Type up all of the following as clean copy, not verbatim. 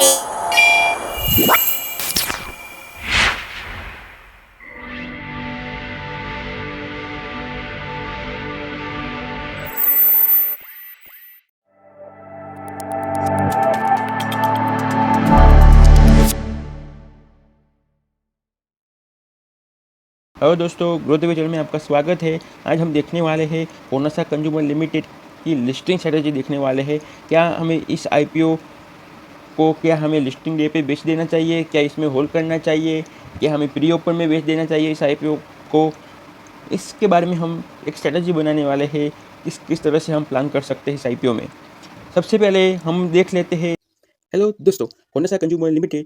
Hello दोस्तों, growth channel में आपका स्वागत है। आज हम देखने वाले हैं होनासा कंज्यूमर लिमिटेड की लिस्टिंग स्ट्रेटजी देखने वाले हैं। क्या हमें इस आईपीओ को लिस्टिंग डे पे बेच देना चाहिए, क्या इसमें होल्ड करना चाहिए, क्या हमें प्री ओपन में बेच देना चाहिए इस आईपीओ को। इसके बारे में हम एक स्ट्रेटजी बनाने वाले हैं, किस तरह से हम प्लान कर सकते हैं इस आईपीओ में। सबसे पहले हम देख लेते हैं। हेलो दोस्तों, होनासा कंज्यूमर लिमिटेड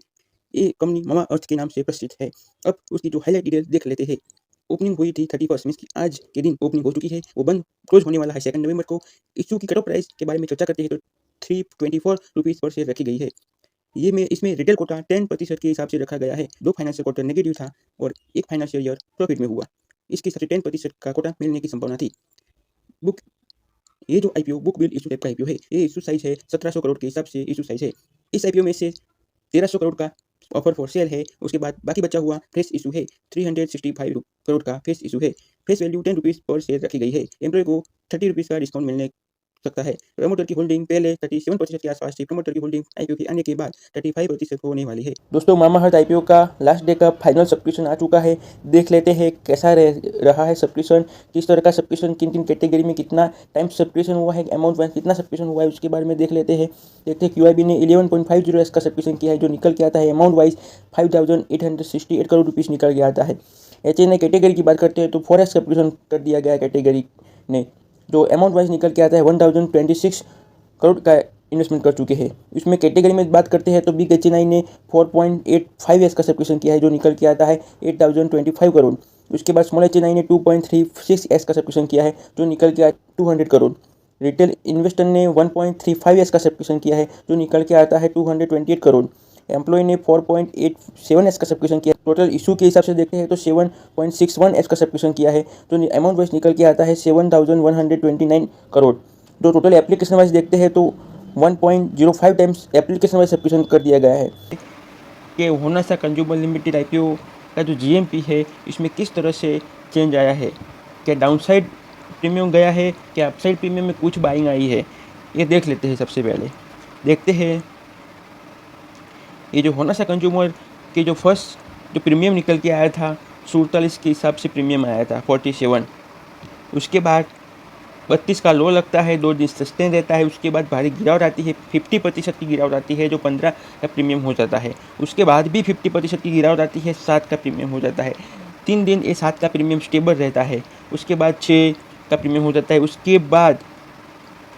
ये कंपनी मामा अर्थ के नाम से प्रसिद्ध है। अब उसकी जो हाईलाइट डिटेल देख लेते हैं। ओपनिंग हुई थी 31 मीन्स की आज के दिन ओपनिंग हो चुकी है। वो बंद क्लोज होने वाला है 2 नवंबर को। इशू की कट ऑफ प्राइस के बारे में चर्चा करते हैं तो 324 रुपीज़ पर शेयर रखी गई है। इसमें रिटेल कोटा 10% के हिसाब से रखा गया है। 2 फाइनेंशियल क्वार्टर नेगेटिव था और 1 फाइनेंशियल ईयर प्रॉफिट में हुआ। इसके हिसाब से 10% का कोटा मिलने की संभावना थी। बुक ये जो IPO book build issue type का आईपीओ है। ये इशू साइज है 1700 करोड़ के हिसाब से इशू साइज है। इस आईपीओ में से 1300 करोड़ का ऑफर फॉर सेल है। उसके बाद बाकी बचा हुआ फ्रेश इशू है। 365 करोड़ का फ्रेश इशू है। फेस वैल्यू 10 रुपीज़ पर शेयर रखी गई है। एम्प्लॉय को 30 रुपीज़ का डिस्काउंट मिलने सकता है। प्रमोटर की होल्डिंग पहले 37% के आसपास थी। प्रमोटर की होल्डिंग आईपीओ के आने के बाद 35% होने वाली है। दोस्तों, मामा अर्थ आईपीओ का लास्ट डे का फाइनल सब्सक्रिप्शन आ चुका है। देख लेते हैं कैसा रहा है सब्सक्रिप्शन, किस तरह का सब्सक्रिप्शन, किन किन कैटेगरी में कितना टाइम सब्सक्रिप्शन हुआ है, अमाउंट वाइज कितना सब्सक्रिप्शन हुआ है, उसके बारे में देख लेते हैं। देखते हैं क्यूआईबी ने 11.50 का सब्सक्रिप्शन किया है, जो निकल के आता है अमाउंट वाइज 5868 करोड़ रुपीज़ निकल के आता है। एचएनआई कैटेगरी की बात करते हैं तो फॉरेक्स सब्सक्रिप्शन कर दिया गया कैटेगरी ने, जो अमाउंट वाइज निकल के आता है 1026 करोड़ का इन्वेस्टमेंट कर चुके हैं। इसमें कैटेगरी में बात करते हैं तो बिग एचएनआई ने 4.85 का सब्सक्रिप्शन किया है, जो निकल के आता है 8025 करोड़। उसके बाद स्मॉल एचएनआई ने 2.36 का सब्सक्रिप्शन किया है, जो निकल के आता है 200 करोड़। रिटेल इन्वेस्टर ने 1.35 का सब्सक्रिप्शन किया है, जो निकल के आता है 228 करोड़। एम्प्लॉय ने 4.87 का सब्सक्रिप्शन किया। टोटल इशू के हिसाब से देखते हैं तो 7.61 का सब्सक्रिप्शन किया है, जो अमाउंट वाइज निकल के आता है 7129 करोड़। जो टोटल एप्लीकेशन वाइज देखते हैं तो 1.05 टाइम्स एप्लीकेशन वाइज सब्सक्रिप्शन कर दिया गया है। कि होनासा कंज्यूमर लिमिटेड आईपीओ का जो जीएमपी है, इसमें किस तरह से चेंज आया है, क्या डाउनसाइड प्रीमियम गया है, क्या अपसाइड प्रीमियम में कुछ बाइंग आई है, ये देख लेते हैं। सबसे पहले देखते हैं ये जो होनासा कंज्यूमर के जो फर्स्ट जो प्रीमियम निकल के आया था 47 के हिसाब से प्रीमियम आया था 47। उसके बाद 32 का लो लगता है, 2 दिन सस्टेन रहता है। उसके बाद भारी गिरावट आती है, 50% की गिरावट आती है, जो 15 का प्रीमियम हो जाता है। उसके बाद भी 50% की गिरावट आती है, 7 का प्रीमियम हो जाता है। 3 दिन ये 7 का प्रीमियम स्टेबल रहता है। उसके बाद 6 का प्रीमियम हो जाता है। उसके बाद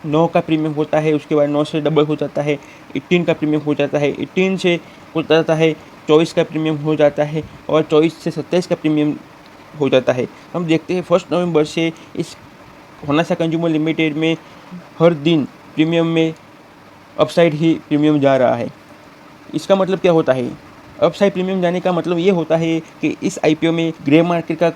9 का प्रीमियम होता है। उसके बाद 9 से डबल हो जाता है, 18 का प्रीमियम हो जाता है। 18 से हो जाता है 24 का प्रीमियम हो जाता है, और 24 से 27 का प्रीमियम हो जाता है। हम देखते हैं 1 नवंबर से इस होनासा कंज्यूमर लिमिटेड में हर दिन प्रीमियम में अपसाइड ही प्रीमियम जा रहा है। इसका मतलब क्या होता है? अपसाइड प्रीमियम जाने का मतलब ये होता है कि इस आईपीओ में ग्रे मार्केट का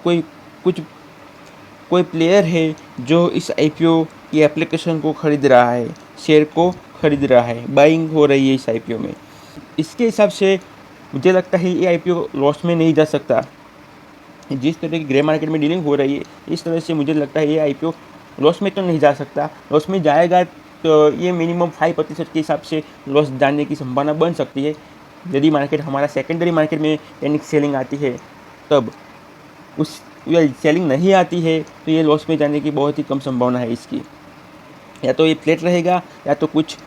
कोई प्लेयर है जो इस आईपीओ की एप्लीकेशन को ख़रीद रहा है, शेयर को ख़रीद रहा है, बाइंग हो रही है इस आईपीओ में। इसके हिसाब से मुझे लगता है ये आईपीओ लॉस में नहीं जा सकता। जिस तरह की ग्रे मार्केट में डीलिंग हो रही है, इस तरह से मुझे लगता है ये आईपीओ लॉस में तो नहीं जा सकता। लॉस में जाएगा तो ये मिनिमम 5% के हिसाब से लॉस जाने की संभावना बन सकती है। यदि मार्केट हमारा सेकेंडरी मार्केट में पैनिक सेलिंग आती है तब। उस सेलिंग नहीं आती है तो ये लॉस में जाने की बहुत ही कम संभावना है इसकी। या तो ये फ्लैट रहेगा या तो कुछ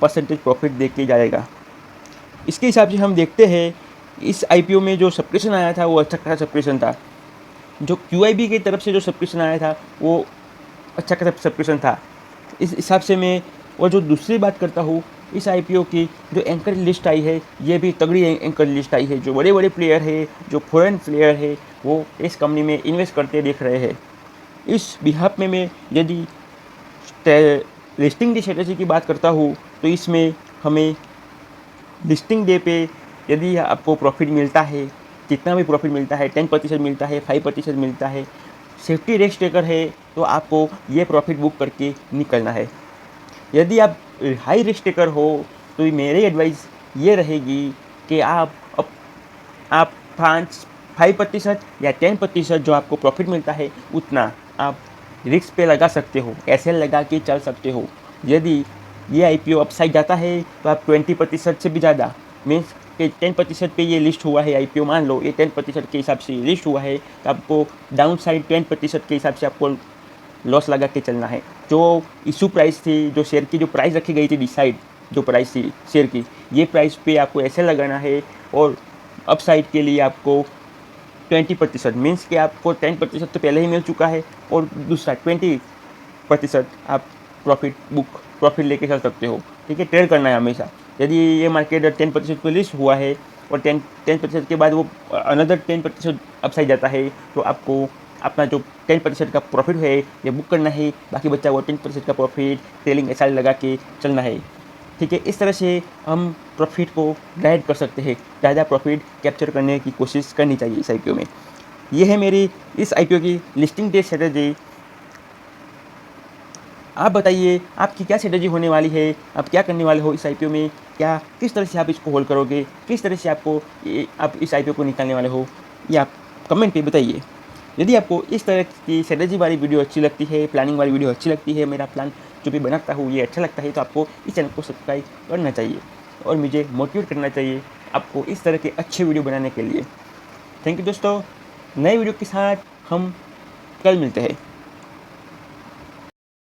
परसेंटेज प्रॉफिट दे के जाएगा। इसके हिसाब से हम देखते हैं इस आईपीओ में जो सब्सक्रिप्शन आया था वो अच्छा खासा सब्सक्रिप्शन था। जो क्यूआईबी की तरफ से जो सब्सक्रिप्शन आया था वो अच्छा खासा सब्सक्रिप्शन था इस हिसाब से मैं। और जो दूसरी बात करता हूँ, इस आईपीओ की जो एंकर लिस्ट आई है, ये भी तगड़ी एंकर लिस्ट आई है। जो बड़े बड़े प्लेयर है, जो फॉरेन प्लेयर है, वो इस कंपनी में इन्वेस्ट करते दिख रहे हैं। इस बिहाफ में मैं यदि लिस्टिंग डे स्ट्रेटजी की बात करता हूँ तो इसमें हमें लिस्टिंग डे पे यदि आपको प्रॉफिट मिलता है, जितना भी प्रॉफिट मिलता है, 10% मिलता है, 5% मिलता है, सेफ्टी रिस्क टेकर है, तो आपको ये प्रॉफिट बुक करके निकलना है। यदि आप हाई रिस्क टेकर हो तो मेरी एडवाइस ये रहेगी कि आप 5% या 10% जो आपको प्रॉफिट मिलता है उतना आप रिस्क पे लगा सकते हो, ऐसे लगा के चल सकते हो। यदि ये आईपीओ अपसाइड जाता है तो आप 20% से भी ज़्यादा, मीन्स कि 10% पे ये लिस्ट हुआ है आईपीओ, मान लो ये 10% के हिसाब से लिस्ट हुआ है, तो आपको डाउन साइड 10% के हिसाब से आपको लॉस लगा के चलना है। जो इशू प्राइस थी, जो शेयर की जो प्राइस रखी गई थी डिसाइड, जो प्राइस थी शेयर की, ये प्राइस पे आपको ऐसे लगाना है। और अपसाइड के लिए आपको 20%, मीन्स कि आपको 10% तो पहले ही मिल चुका है और दूसरा 20% आप प्रॉफिट लेके चल सकते हो। ठीक है, ट्रेड करना है हमेशा। यदि ये मार्केट 10% पे लिस्ट हुआ है और 10% के बाद वो अनदर 10% अपसाइड जाता है, तो आपको अपना जो 10% का प्रॉफिट है ये बुक करना है, बाकी बच्चा वो 10% का प्रॉफिट ट्रेलिंग एसआर लगा के चलना है। ठीक है, इस तरह से हम प्रॉफिट को गाइड कर सकते हैं, ज़्यादा प्रॉफिट कैप्चर करने की कोशिश करनी चाहिए इस आईपीओ में। ये है मेरी इस आईपीओ की लिस्टिंग डे स्ट्रेटजी। आप बताइए आपकी क्या स्ट्रेटजी होने वाली है, आप क्या करने वाले हो इस आईपीओ में, क्या किस तरह से आप इसको होल्ड करोगे, किस तरह से आप इस आईपीओ को निकालने वाले हो, ये आप कमेंट पे बताइए। यदि आपको इस तरह की स्ट्रेटजी वाली वीडियो अच्छी लगती है, प्लानिंग वाली वीडियो अच्छी लगती है, मेरा प्लान जो भी बनाता हूँ ये अच्छा लगता है, तो आपको इस चैनल को सब्सक्राइब करना चाहिए और मुझे मोटिवेट करना चाहिए आपको इस तरह के अच्छे वीडियो बनाने के लिए। थैंक यू दोस्तों, नए वीडियो के साथ हम कल मिलते हैं।